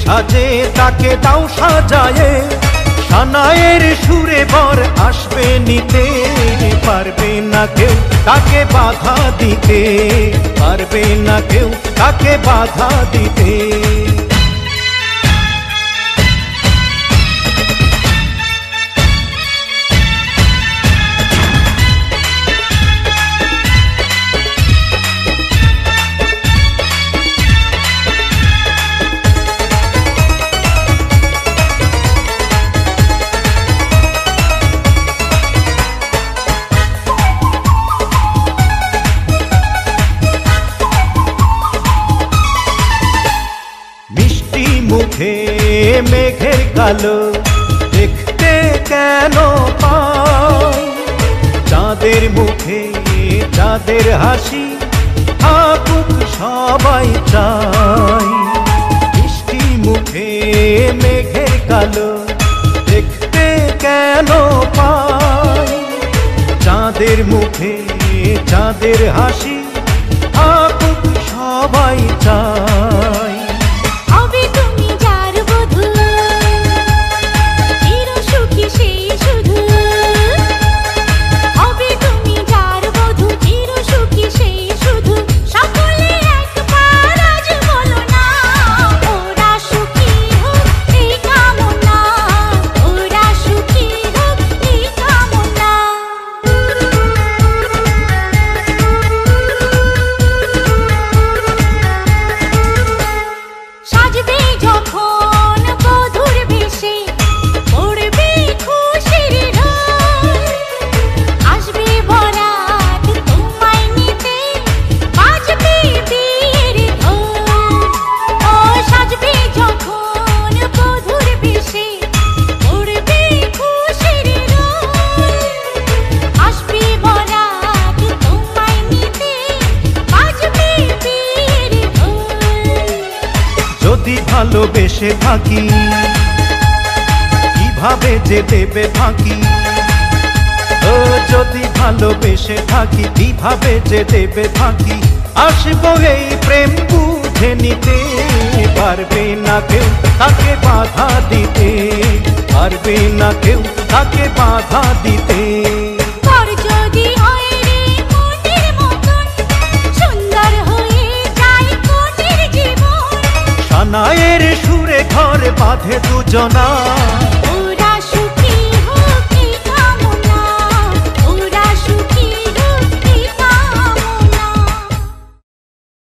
সাজে তাকে দাও সাজায়ে, সানায়ের সুরে বর আসবে নিতে। পারবে না কেউ তাকে বাধা দিতে, পারবে না কেউ তাকে বাধা দিতে। মুখে মেঘের কালো দেখতে কেন পাই, চাঁদের মুখে চাঁদের হাসি থাকুক সবাই চাই। মিষ্টি মুখে মেঘের কালো দেখতে কেন পাই, চাঁদের মুখে চাঁদের হাসি থাকুক সবাই চাই। যদি ভালোবেসে থাকি কিভাবে যে দেবে ফাঁকি, ও যদি ভালোবেসে থাকি কিভাবে যে দেবে ফাঁকি। আসবো এই প্রেম বুঝে নিতে, পারবে না কেউ তাকে বাধা দিতে, পারবে না কেউ তাকে বাধা দিতে। সানায়ের সুরে ঘর বাঁধে দুজনা।